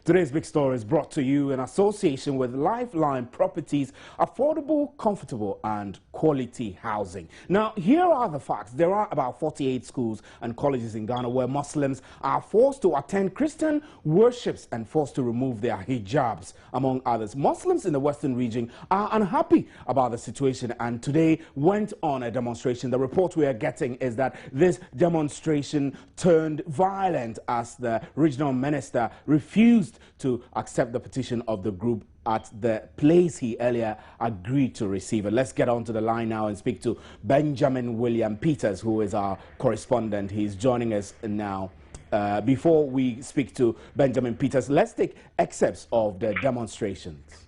Today's big story is brought to you in association with Lifeline Properties, affordable, comfortable and quality housing. Now, here are the facts. There are about 48 schools and colleges in Ghana where Muslims are forced to attend Christian worships and forced to remove their hijabs, among others. Muslims in the Western region are unhappy about the situation and today went on a demonstration. The report we are getting is that this demonstration turned violent as the regional minister refused to accept the petition of the group at the place he earlier agreed to receive it. Let's get on to the line now and speak to Benjamin William Peters, who is our correspondent. He's joining us now. Before we speak to Benjamin Peters, let's take excerpts of the demonstrations.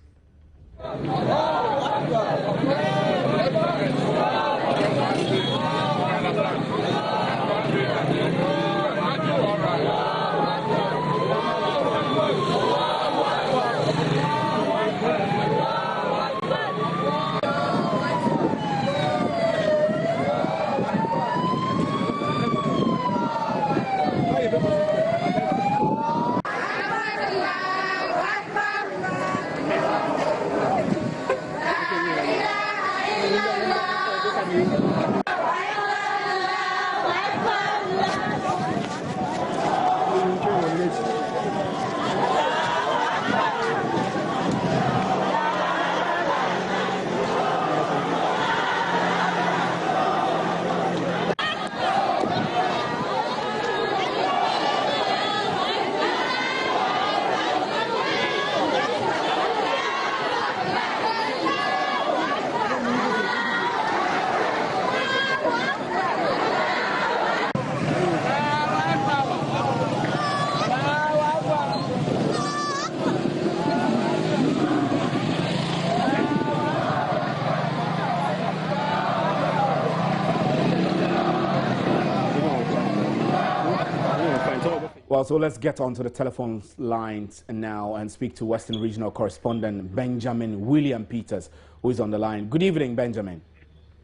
Well, so let's get on to the telephone lines now and speak to Western Regional Correspondent Benjamin William Peters, who is on the line. Good evening, Benjamin.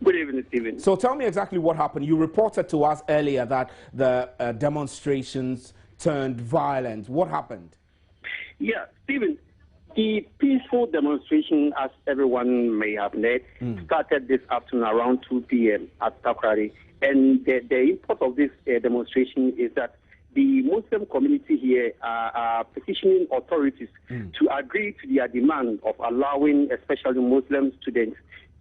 Good evening, Stephen. So tell me exactly what happened. You reported to us earlier that the demonstrations turned violent. What happened? Yeah, Stephen, the peaceful demonstration, as everyone may have heard, started this afternoon around 2 p.m. at Takrady. And the import of this demonstration is that the Muslim community here are petitioning authorities to agree to their demand of allowing especially Muslim students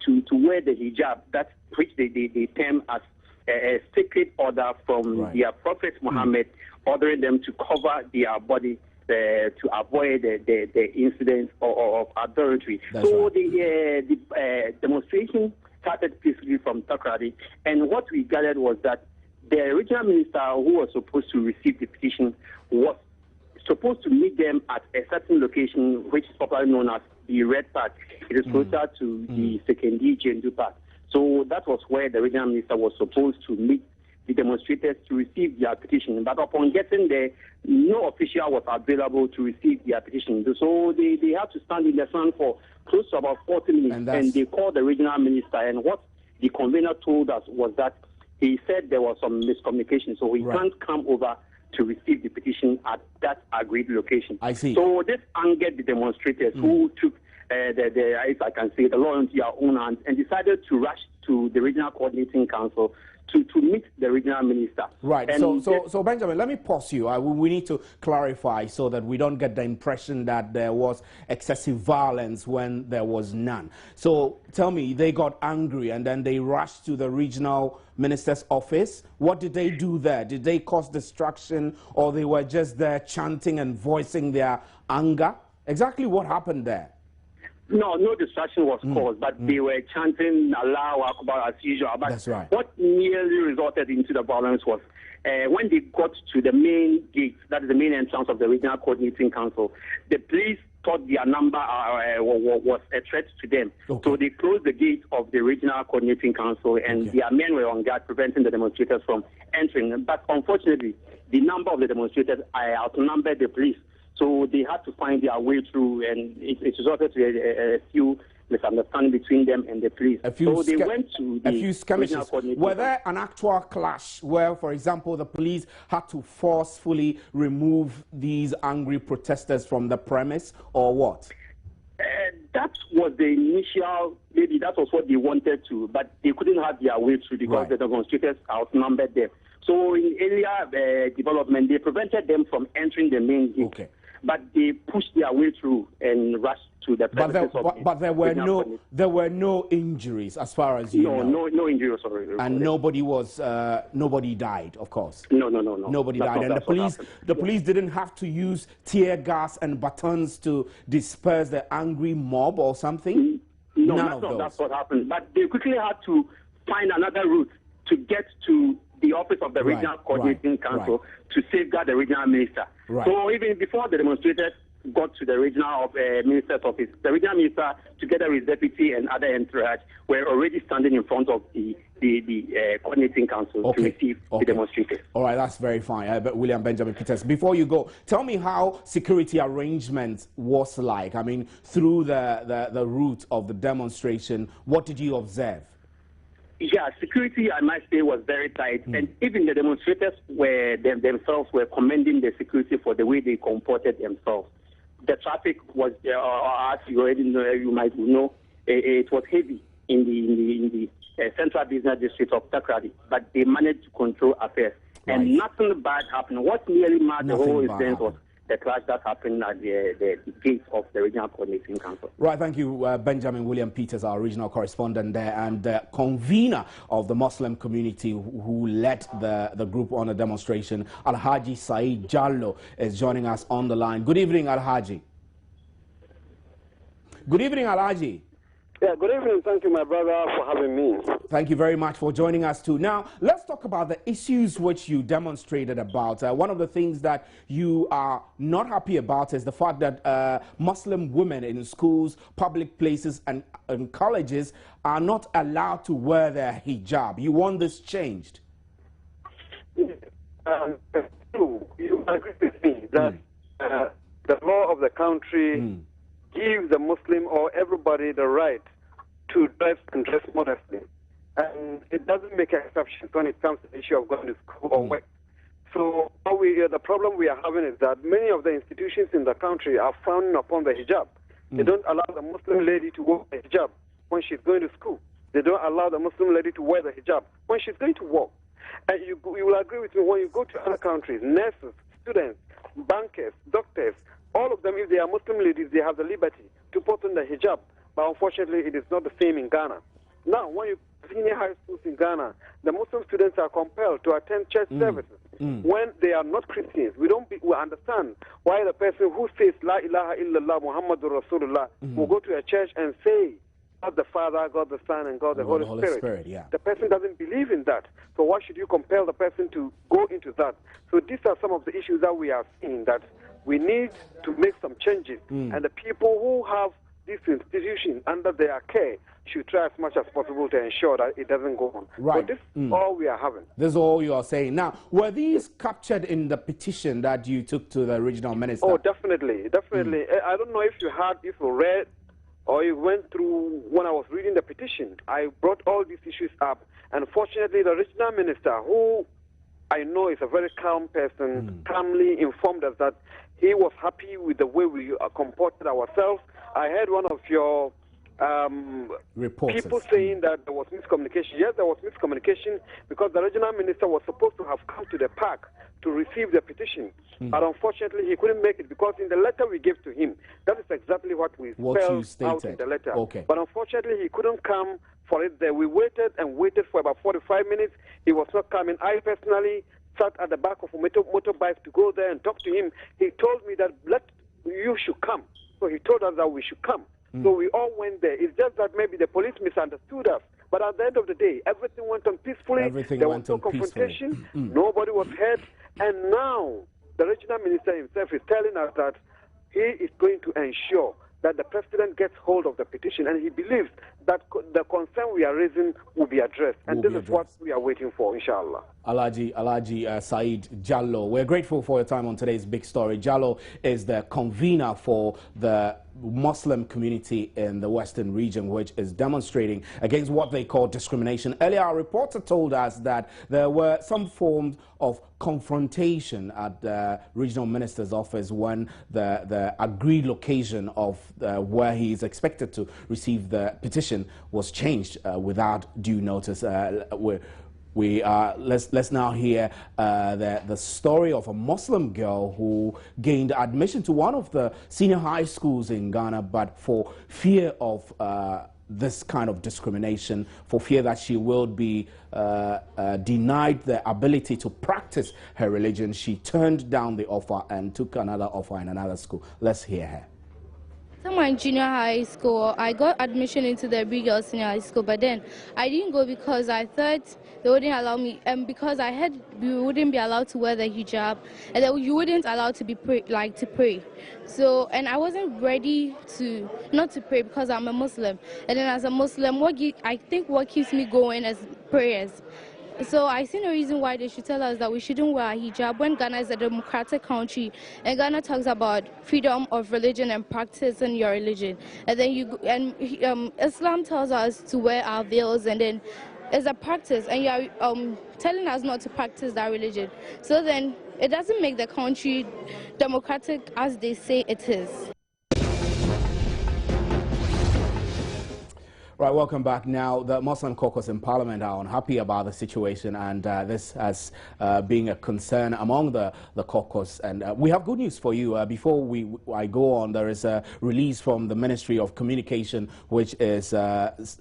to wear the hijab, that which they term as a sacred order from their Prophet Muhammad, ordering them to cover their body to avoid the incidents of adultery. The demonstration started peacefully from Takrady, and what we gathered was that the regional minister who was supposed to receive the petition was supposed to meet them at a certain location, which is popularly known as the Red Park. It is closer to the Sekendi Jendu Park. So that was where the regional minister was supposed to meet the demonstrators to receive their petition. But upon getting there, no official was available to receive their petition. So they had to stand in the sun for close to about 40 minutes, and they called the regional minister. And what the convener told us was that he said there was some miscommunication, so he can't come over to receive the petition at that agreed location. I see. So this angered the demonstrators who took if I can say, the law into their own hands and decided to rush to the Regional Coordinating Council to meet the regional minister. Right. And so Benjamin, let me pause you. We need to clarify so that we don't get the impression that there was excessive violence when there was none. So tell me, they got angry and then they rushed to the regional minister's office. What did they do there? Did they cause destruction, or they were just there chanting and voicing their anger? Exactly what happened there? No distraction was caused, but they were chanting Allahu Akbar as usual. But that's right. What nearly resulted into the violence was when they got to the main gate, that is the main entrance of the Regional Coordinating Council, the police thought their number was a threat to them. Okay. So they closed the gate of the Regional Coordinating Council, and their men were on guard, preventing the demonstrators from entering. But unfortunately, the number of the demonstrators outnumbered the police. So they had to find their way through, and it resulted in a few misunderstanding between them and the police. So they went to the few skirmishes. Were there an actual clash where, for example, the police had to forcefully remove these angry protesters from the premise, or what? That was the initial, maybe that was what they wanted to, but they couldn't have their way through because the demonstrators outnumbered them. So in earlier development, they prevented them from entering the main gate. Okay. But they pushed their way through and rushed to the premises. But there were no injuries as far as you know. No injuries. Sorry. And nobody died, of course. No. Nobody died. And the police didn't have to use tear gas and batons to disperse the angry mob or something? No, that's what happened. But they quickly had to find another route to get to the office of the Regional Coordinating Council to safeguard the regional minister. So even before the demonstrators got to the regional minister's office, the regional minister, together with deputy and other entourage, were already standing in front of the coordinating council to receive the demonstrators. All right, that's very fine. But William Benjamin Peters, before you go, tell me how security arrangement was like. I mean, through the route of the demonstration, what did you observe? Yeah, security, I must say, was very tight. And even the demonstrators themselves were commending the security for the way they comported themselves. The traffic was, as you already know, you might know, it was heavy in the central business district of Takrady, but they managed to control affairs. And nothing bad happened. What nearly marked the whole event was the clash that happened at the gates of the Regional Coordinating Council. Right, thank you, Benjamin William Peters, our regional correspondent there, and convener of the Muslim community who led the group on the demonstration. Alhaji Saeed Jallo is joining us on the line. Good evening, Alhaji. Good evening, Alhaji. Yeah, good evening. Thank you, my brother, for having me. Thank you very much for joining us too. Now, let's talk about the issues which you demonstrated about. One of the things that you are not happy about is the fact that Muslim women in schools, public places, and colleges are not allowed to wear their hijab. You want this changed? You agree with me that the law of the country gives the Muslim or everybody the right to dress and dress modestly. And it doesn't make exceptions when it comes to the issue of going to school or work. So the problem we are having is that many of the institutions in the country are frowning upon the hijab. They don't allow the Muslim lady to wear the hijab when she's going to school. They don't allow the Muslim lady to wear the hijab when she's going to work. And you will agree with me, when you go to other countries, nurses, students, bankers, doctors, all of them, if they are Muslim ladies, they have the liberty to put on the hijab. But unfortunately, it is not the same in Ghana. Now, when you senior high schools in Ghana, the Muslim students are compelled to attend church services when they are not Christians. We understand why the person who says La ilaha illallah Muhammadur Rasulullah will go to a church and say God the Father, God the Son, and God the Holy Spirit. The person doesn't believe in that. So why should you compel the person to go into that? So these are some of the issues that we are seeing, that we need to make some changes. And the people who have this institution under their care should try as much as possible to ensure that it doesn't go on. So this is all we are having. This is all you are saying. Now, were these captured in the petition that you took to the regional minister? Oh, definitely. I don't know if you read or you went through when I was reading the petition. I brought all these issues up. And fortunately, the regional minister, who I know is a very calm person, calmly informed us that he was happy with the way we comported ourselves. I heard one of your people saying that there was miscommunication. Yes, there was miscommunication because the regional minister was supposed to have come to the park to receive the petition. But unfortunately, he couldn't make it because in the letter we gave to him, that is exactly what we spelled out in the letter. But unfortunately, he couldn't come for it there. We waited and waited for about 45 minutes. He was not coming. I personally sat at the back of a motorbike to go there and talk to him. He told me that you should come. So he told us that we should come. So we all went there. It's just that maybe the police misunderstood us. But at the end of the day, everything went on peacefully. There was no confrontation. Nobody was hurt. And now the regional minister himself is telling us that he is going to ensure that the president gets hold of the petition, and he believes that the concern we are raising will be addressed. And this is what we are waiting for, inshallah. Alhaji Said Jallo, we're grateful for your time on today's Big Story. Jallo is the convener for the Muslim community in the Western region, which is demonstrating against what they call discrimination. Earlier, our reporter told us that there were some forms of confrontation at the regional minister's office when the agreed location of where he is expected to receive the petition was changed without due notice. Let's now hear the story of a Muslim girl who gained admission to one of the senior high schools in Ghana, but for fear of this kind of discrimination, for fear that she will be denied the ability to practice her religion, she turned down the offer and took another offer in another school. Let's hear her. Somewhere in junior high school, I got admission into the big girls senior high school, but then I didn't go because I thought they wouldn't allow me, and because I heard we wouldn't be allowed to wear the hijab, and that you wouldn't allow to be to pray. So, and I wasn't ready not to pray because I'm a Muslim, and then as a Muslim, I think what keeps me going is prayers. So I see no reason why they should tell us that we shouldn't wear a hijab when Ghana is a democratic country, and Ghana talks about freedom of religion and practicing your religion. And then Islam tells us to wear our veils, and then it's a practice, and you're telling us not to practice that religion. So then it doesn't make the country democratic as they say it is. Right, welcome back. Now, the Muslim caucus in Parliament are unhappy about the situation, and this has been a concern among the caucus. And we have good news for you. Before I go on, there is a release from the Ministry of Communication, which is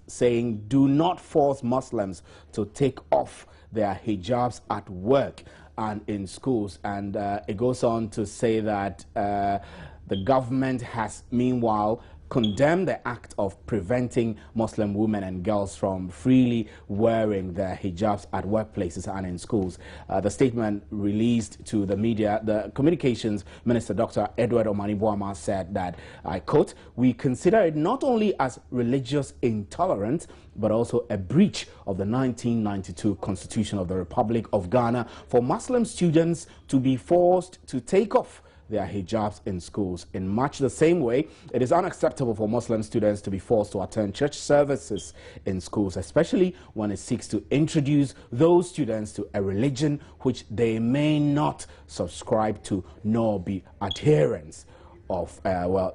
saying, do not force Muslims to take off their hijabs at work and in schools. And it goes on to say that the government has, meanwhile, condemned the act of preventing Muslim women and girls from freely wearing their hijabs at workplaces and in schools. The statement released to the media, the Communications Minister Dr. Edward Omani-Boamah said that, I quote, "We consider it not only as religious intolerance, but also a breach of the 1992 Constitution of the Republic of Ghana for Muslim students to be forced to take off their hijabs in schools. In much the same way, it is unacceptable for Muslim students to be forced to attend church services in schools, especially when it seeks to introduce those students to a religion which they may not subscribe to nor be adherents of.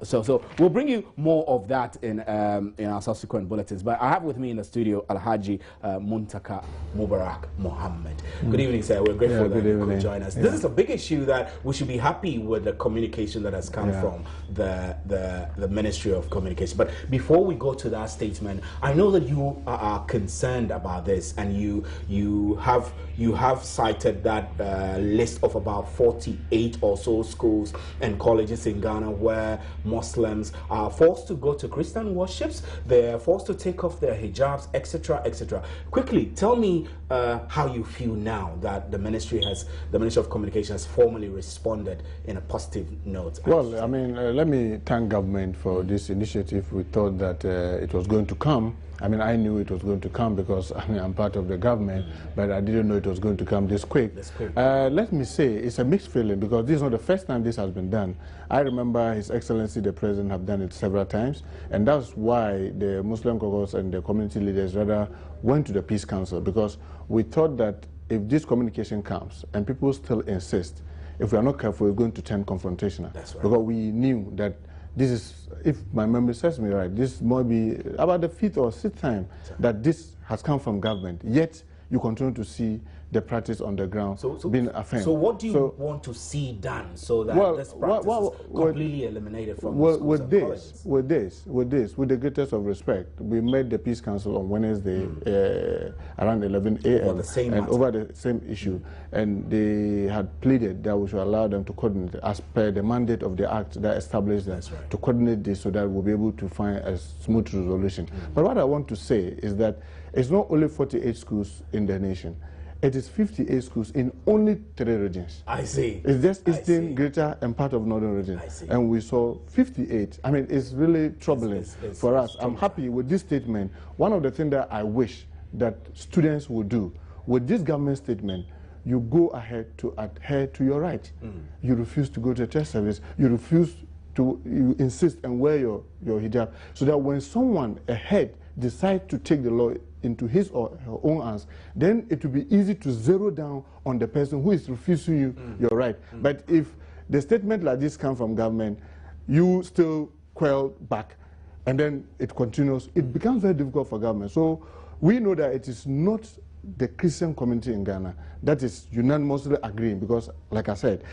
So we'll bring you more of that in our subsequent bulletins. But I have with me in the studio Alhaji Muntaka Mubarak Mohammed. Good evening, sir. We're grateful that you could join us. This is a big issue that we should be happy with the communication that has come from the Ministry of Communication. But before we go to that statement, I know that you are concerned about this, and you have cited that list of about 48 or so schools and colleges in Ghana where Muslims are forced to go to Christian worships, they're forced to take off their hijabs, etc., etc. Quickly, tell me how you feel now that the Ministry of Communication has formally responded in a positive note. Well, I mean, let me thank government for this initiative. We thought that it was going to come. I mean, I knew it was going to come because I'm part of the government, but I didn't know it was going to come this quick. Let me say, it's a mixed feeling because this is not the first time this has been done. I remember His Excellency the President have done it several times, and that's why the Muslim caucus and the community leaders rather went to the Peace Council, because we thought that if this communication comes and people still insist, if we are not careful, we're going to turn confrontational. That's right. Because we knew that this is, if my memory serves me right, this might be about the 5th or 6th time that this has come from government, yet you continue to see the practice on the ground being affirmed. So what do you want to see done so that this practice is completely eliminated from the schools and colleges? With the greatest of respect, we met the Peace Council on Wednesday around 11 a.m. over the same issue, and they had pleaded that we should allow them to coordinate as per the mandate of the act that established them to coordinate this so that we'll be able to find a smooth resolution. But what I want to say is that it's not only 48 schools in the nation. it is 58 schools in only 3 regions. I see. It's just Eastern, Greater, and part of Northern region. I see. And we saw 58. I mean, it's really troubling for us. I'm happy with this statement. One of the things that I wish that students would do with this government statement, you go ahead to adhere to your right. You refuse to go to a church service. You refuse to, you insist and wear your hijab, so that when someone ahead decides to take the law into his or her own hands, then it will be easy to zero down on the person who is refusing you your right. But if the statement like this comes from government, you still quail back, and then it continues, it becomes very difficult for government. So we know that it is not the Christian community in Ghana that is unanimously agreeing, because like I said,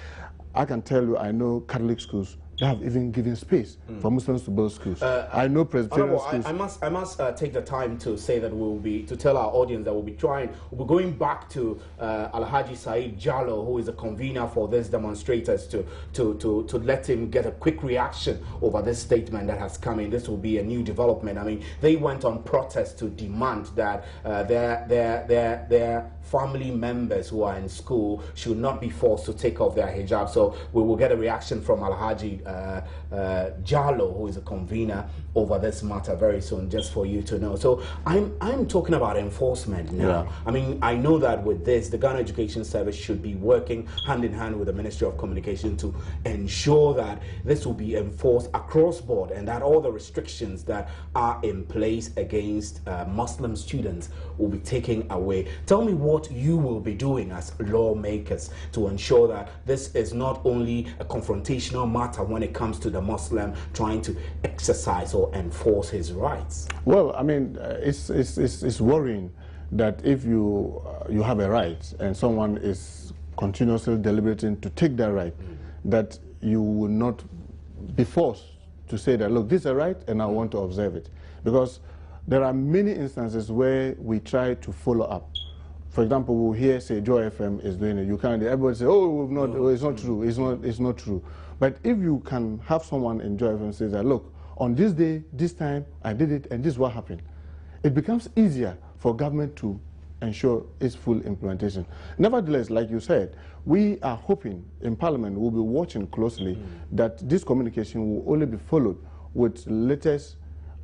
I can tell you I know Catholic schools that have even given space for Muslims to build schools. I know Presbyterian schools. I must take the time to say that to tell our audience that we'll be going back to Alhaji Said Jallo, who is a convener for these demonstrators, to let him get a quick reaction over this statement that has come in. This will be a new development. I mean, they went on protest to demand that their family members who are in school should not be forced to take off their hijab. So we will get a reaction from Alhaji Jallo, who is a convener over this matter, very soon, just for you to know. So I'm talking about enforcement now. I mean, I know that with this, the Ghana Education Service should be working hand in hand with the Ministry of Communication to ensure that this will be enforced across board, and that all the restrictions that are in place against Muslim students will be taken away. Tell me what you will be doing as lawmakers to ensure that this is not only a confrontational matter when it comes to the Muslim trying to exercise or enforce his rights. Well, I mean, it's worrying that if you have a right and someone is continuously deliberating to take that right, that you will not be forced to say that, look, this is a right and I want to observe it. Because there are many instances where we try to follow up. For example, we'll hear, say, Joy FM is doing it. You can't, everybody say, oh, we've not, oh, it's not true, it's not true. But if you can have someone in Joy FM say that, look, on this day, this time, I did it, and this is what happened, it becomes easier for government to ensure its full implementation. Nevertheless, like you said, we are hoping in Parliament, we'll be watching closely that this communication will only be followed with latest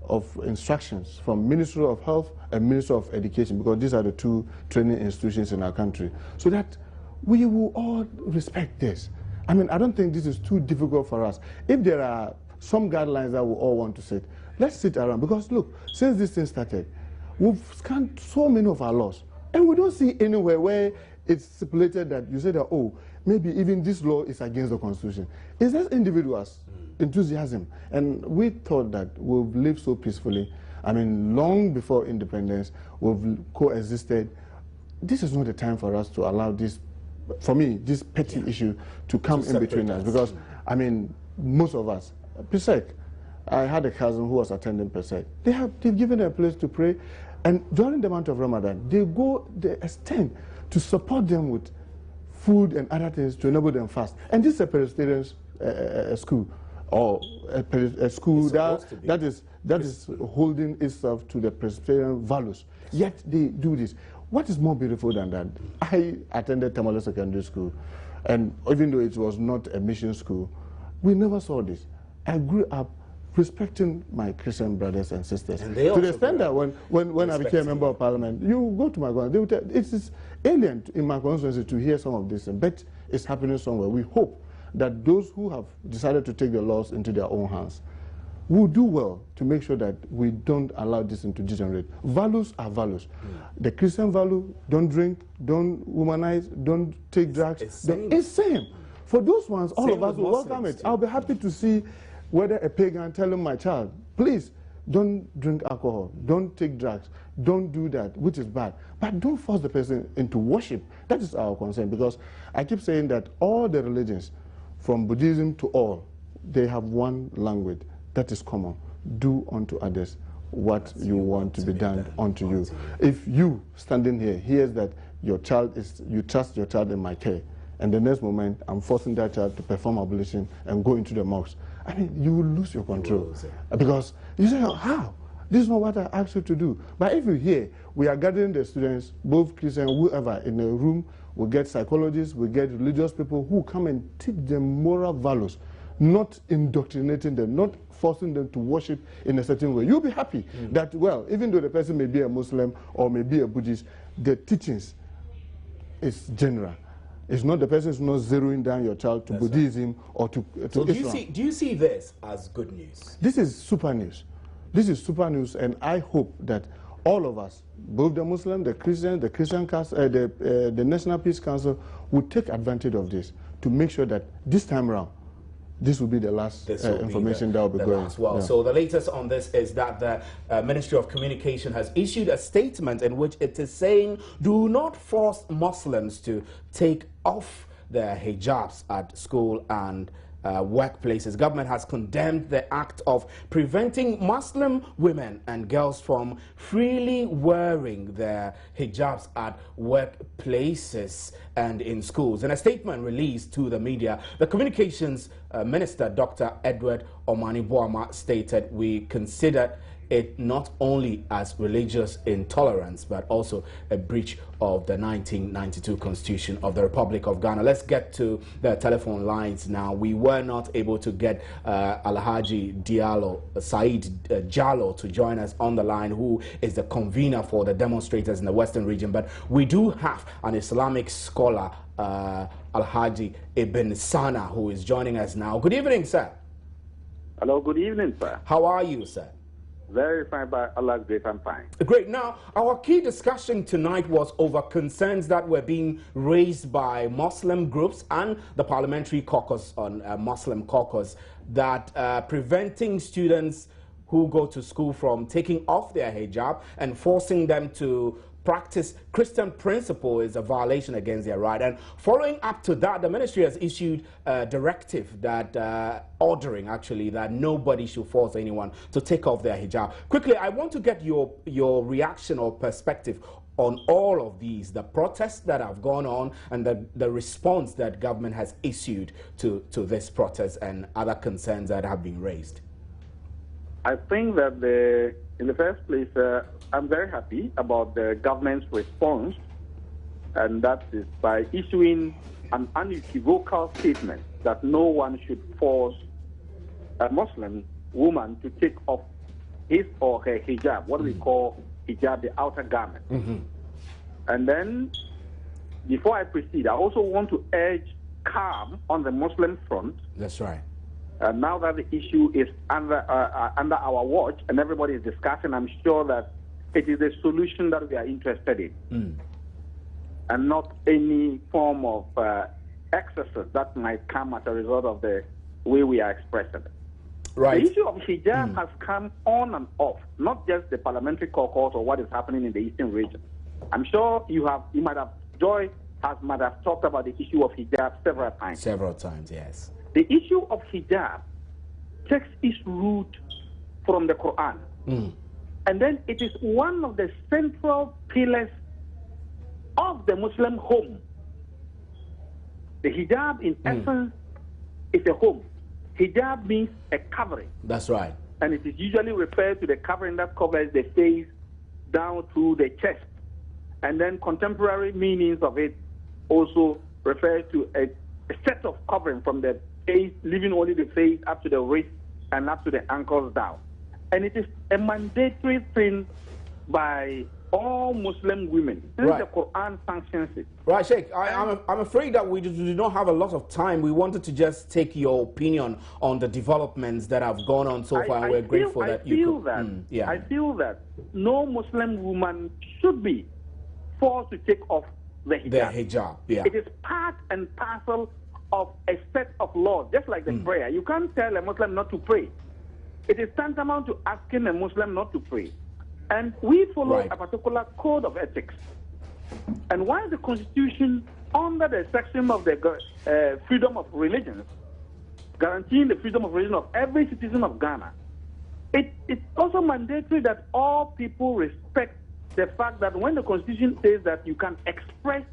of instructions from Ministry of Health and Ministry of Education, because these are the 2 training institutions in our country, so that we will all respect this. I mean, I don't think this is too difficult for us. If there are some guidelines that we all want to set, let's sit around, because look, since this thing started, we've scanned so many of our laws, and we don't see anywhere where it's stipulated that you say that, oh, maybe even this law is against the Constitution. It's just individuals' enthusiasm. And we thought that we've lived so peacefully. I mean, long before independence, we've coexisted. This is not the time for us to allow this, for me, this petty issue to come in between us. Because, I mean, most of us, PSEC, I had a cousin who was attending PSEC. They've given a place to pray. And during the month of Ramadan, they go the extent to support them with food and other things to enable them fast. And this is a Presbyterian school, or a school that is holding itself to the Presbyterian values. Yet they do this. What is more beautiful than that? I attended Tamale Secondary School, and even though it was not a mission school, we never saw this. I grew up respecting my Christian brothers and sisters. And to the extent that when I became a member of Parliament, you go to my constituency, they would tell, it is alien in my constituency to hear some of this, but it's happening somewhere. We hope that those who have decided to take the laws into their own hands will do well to make sure that we don't allow this to degenerate. Values are values. The Christian value, don't drink, don't womanize, don't take drugs. It's same. For those ones, all of us will welcome it. I'll be happy to see whether a pagan telling my child, please, don't drink alcohol, don't take drugs, don't do that, which is bad. But don't force the person into worship. That is our concern, because I keep saying that all the religions, from Buddhism to all, they have one language that is common. Do unto others what you want to be done unto you. If you, standing here, hears that your child is, you trust your child in my care, and the next moment I'm forcing that child to perform ablution and go into the mosque, I mean, you will lose your control. Because you say, how? This is not what I asked you to do. But if you hear, we are gathering the students, both Christian, whoever, in a room, we get psychologists, we get religious people who come and teach them moral values, not indoctrinating them, not forcing them to worship in a certain way. You'll be happy that, well, even though the person may be a Muslim or may be a Buddhist, the teachings is general. It's not, the person is not zeroing down your child to Buddhism or to so Islam. Do you see this as good news? This is super news. This is super news, and I hope that all of us, both the Muslim, the Christian, the National Peace Council, will take advantage of this to make sure that this time around, this will be the last information that will be going. Well, yeah. So the latest on this is that the Ministry of Communication has issued a statement in which it is saying, do not force Muslims to take off their hijabs at school and workplaces. Government has condemned the act of preventing Muslim women and girls from freely wearing their hijabs at workplaces and in schools. In a statement released to the media, the Communications Minister, Dr. Edward Omani Boama, stated, we consider it not only as religious intolerance, but also a breach of the 1992 Constitution of the Republic of Ghana. Let's get to the telephone lines now. We were not able to get Alhaji Diallo, Said Jallo, to join us on the line, who is the convener for the demonstrators in the Western region, but we do have an Islamic scholar, Alhaji Ibn Sana, who is joining us now. Good evening, sir. Hello, good evening, sir. How are you, sir? Very fine, by Allah's grace, I'm fine. Great. Now, our key discussion tonight was over concerns that were being raised by Muslim groups and the Parliamentary Caucus on Muslim Caucus, that preventing students who go to school from taking off their hijab and forcing them to practice Christian principle is a violation against their right. And following up to that, the ministry has issued a directive that ordering actually that nobody should force anyone to take off their hijab. Quickly, I want to get your reaction or perspective on all of these, the protests that have gone on and the response that government has issued to this protest and other concerns that have been raised. I think that in the first place, I'm very happy about the government's response, and that is by issuing an unequivocal statement that no one should force a Muslim woman to take off his or her hijab, what we call hijab, the outer garment. And then, before I proceed, I also want to urge calm on the Muslim front. That's right. Now that the issue is under our watch and everybody is discussing, I'm sure that it is a solution that we are interested in, and not any form of excesses that might come as a result of the way we are expressing it. Right. The issue of hijab has come on and off, not just the Parliamentary Caucus or what is happening in the Eastern region. I'm sure Joy might have talked about the issue of hijab several times. Several times, yes. The issue of hijab takes its root from the Quran. And then it is one of the central pillars of the Muslim home. The hijab, in essence, is a home. Hijab means a covering. That's right. And it is usually referred to the covering that covers the face down to the chest. And then contemporary meanings of it also refer to a set of covering from the face, leaving only the face up to the wrist and up to the ankles down. And it is a mandatory thing by all Muslim women, since the Quran sanctions it. Right, Sheikh, I'm afraid that we do not have a lot of time. We wanted to just take your opinion on the developments that have gone on so far, and we're grateful that you could. I feel that no Muslim woman should be forced to take off the hijab. The hijab, yeah. It is part and parcel of a set of laws, just like the prayer. You can't tell a Muslim not to pray. It is tantamount to asking a Muslim not to pray. And we follow a particular code of ethics. And while the Constitution, under the section of the freedom of religion, guaranteeing the freedom of religion of every citizen of Ghana, it's also mandatory that all people respect the fact that when the Constitution says that you can express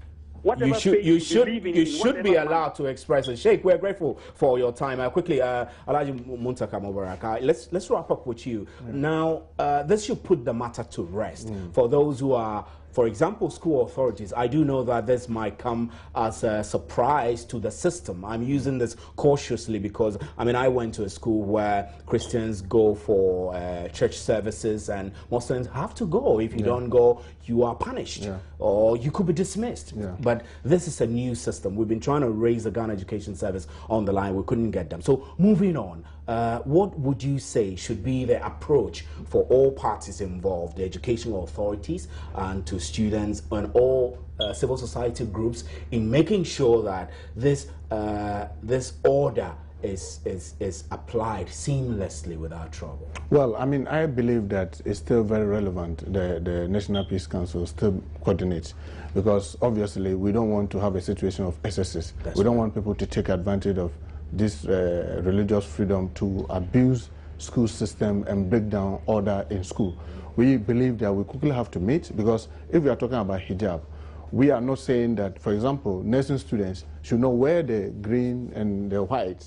whatever you should be whatever allowed to express it. Sheikh, we're grateful for your time. Quickly, Alhaji Muntaka Mubarak, let's wrap up with you. Now, this should put the matter to rest for those who are, for example, school authorities. I do know that this might come as a surprise to the system. I'm using this cautiously because, I mean, I went to a school where Christians go for church services and Muslims have to go. If you don't go, you are punished or you could be dismissed. But this is a new system. We've been trying to raise the Ghana Education Service on the line. We couldn't get them. So moving on, what would you say should be the approach for all parties involved, the educational authorities and to students and all civil society groups, in making sure that this order is applied seamlessly without trouble? Well, I mean, I believe that it's still very relevant. The National Peace Council still coordinates, because obviously we don't want to have a situation of excesses. We don't want people to take advantage of this religious freedom to abuse school system and break down order in school. We believe that we quickly have to meet, because if we are talking about hijab, we are not saying that, for example, nursing students should not wear the green and the white.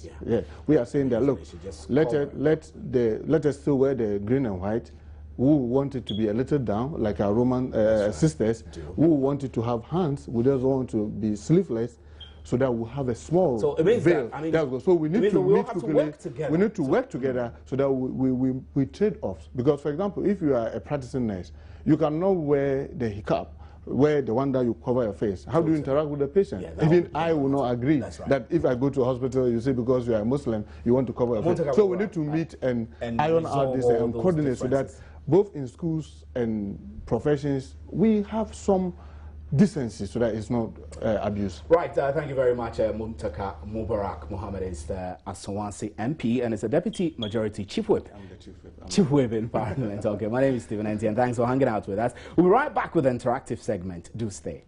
We are saying that, look, let us still wear the green and white. Who want it to be a little down, like our Roman sisters, who want it to have hands, we just want to be sleeveless, so that we have a small veil. So we need to meet quickly. We need to work together so that we trade off. Because, for example, if you are a practicing nurse, you cannot wear the hijab, wear the one that you cover your face. How do you interact with the patient? Even I will not agree that if I go to a hospital, you say because you are a Muslim, you want to cover your face. So we need to meet and iron out this and coordinate so that both in schools and professions, we have some decency so that it's not abuse. Right, thank you very much. Muntaka Mubarak Mohammed is the Aswansi MP and is a Deputy Majority Chief Whip. I'm the Chief Whip. Chief Whip in Parliament. Okay, my name is Stephen Enti and thanks for hanging out with us. We'll be right back with the interactive segment. Do stay.